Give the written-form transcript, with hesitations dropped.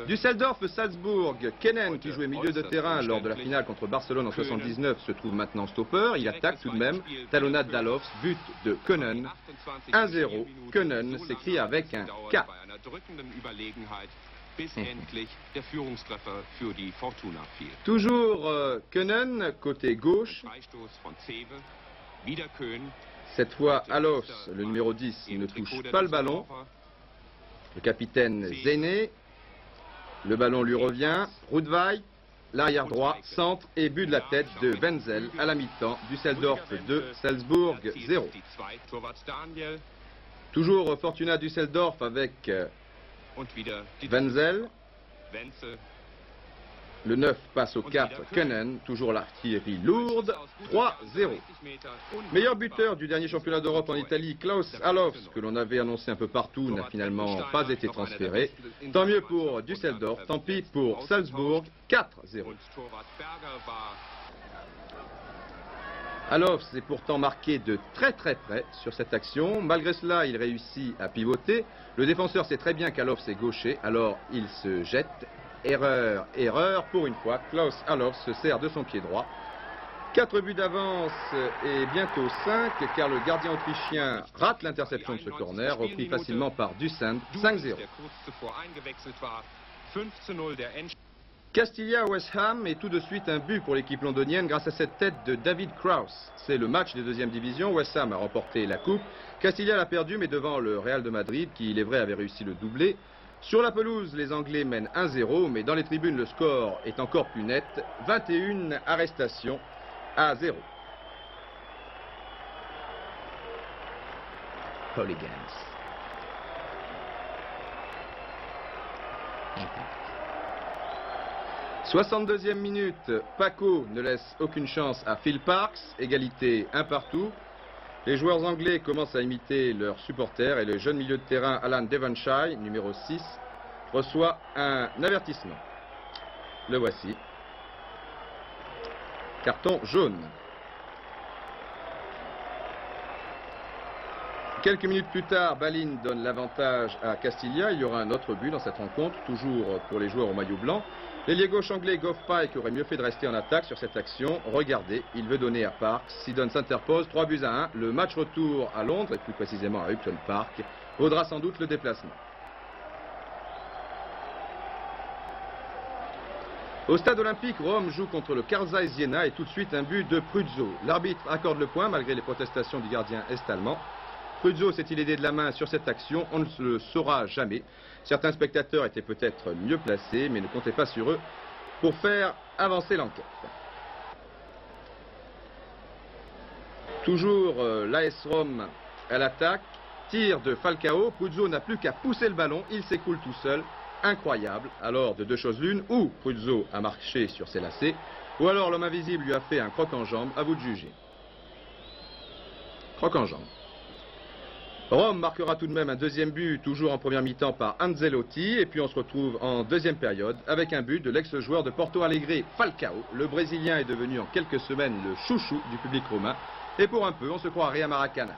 Düsseldorf-Salzbourg, Kennen, qui jouait milieu de terrain lors de la finale contre Barcelone en 79, se trouve maintenant stopper. Il attaque tout de même. Talonnade d'Alofs, but de Können. 1-0. Können s'écrit avec un K. Toujours Können, côté gauche. Cette fois, Alofs, le numéro 10, ne touche pas le ballon. Le capitaine Zene. Le ballon lui revient. Rudwey, l'arrière droit, centre et but de la tête de Wenzel à la mi-temps. Düsseldorf 2, Salzbourg 0. Toujours Fortuna Düsseldorf avec Wenzel. Le 9 passe au 4, Können, toujours l'artillerie lourde, 3-0. Meilleur buteur du dernier championnat d'Europe en Italie, Klaus Allofs, que l'on avait annoncé un peu partout, n'a finalement pas été transféré. Tant mieux pour Düsseldorf, tant pis pour Salzbourg, 4-0. Allofs est pourtant marqué de très près sur cette action. Malgré cela, il réussit à pivoter. Le défenseur sait très bien qu'Allofs est gaucher, alors il se jette. Erreur pour une fois. Klaus Allofs se sert de son pied droit. 4 buts d'avance et bientôt 5 car le gardien autrichien rate l'interception de ce corner, repris facilement par Dussend, 5-0. Castilla-West Ham est tout de suite un but pour l'équipe londonienne grâce à cette tête de David Krause. C'est le match de deuxième division. West Ham a remporté la coupe. Castilla l'a perdu mais devant le Real de Madrid qui, il est vrai, avait réussi le doublé. Sur la pelouse, les Anglais mènent 1-0, mais dans les tribunes, le score est encore plus net. 21 arrestations à 0. Hooligans. 62e minute, Paco ne laisse aucune chance à Phil Parkes, égalité un partout. Les joueurs anglais commencent à imiter leurs supporters et le jeune milieu de terrain Alan Devonshire, numéro 6, reçoit un avertissement. Le voici. Carton jaune. Quelques minutes plus tard, Balin donne l'avantage à Castilla. Il y aura un autre but dans cette rencontre, toujours pour les joueurs au maillot blanc. L'ailier gauche anglais Geoff Pike aurait mieux fait de rester en attaque sur cette action. Regardez, il veut donner à Parkes. Sidon s'interpose, 3-1. Le match retour à Londres, et plus précisément à Upton Park, vaudra sans doute le déplacement. Au stade olympique, Rome joue contre le Carl Zeiss Jena et tout de suite un but de Pruzzo. L'arbitre accorde le point malgré les protestations du gardien est-allemand. Pruzzo s'est-il aidé de la main sur cette action? On ne le saura jamais. Certains spectateurs étaient peut-être mieux placés, mais ne comptez pas sur eux pour faire avancer l'enquête. Toujours l'AS Rome à l'attaque. Tir de Falcao. Pruzzo n'a plus qu'à pousser le ballon. Il s'écoule tout seul. Incroyable. Alors, de deux choses l'une, ou Pruzzo a marché sur ses lacets, ou alors l'homme invisible lui a fait un croc en jambe. À vous de juger. Croc en jambe. Rome marquera tout de même un deuxième but, toujours en première mi-temps par Ancelotti. Et puis on se retrouve en deuxième période avec un but de l'ex-joueur de Porto Alegre, Falcao. Le Brésilien est devenu en quelques semaines le chouchou du public romain. Et pour un peu, on se croirait à Maracana.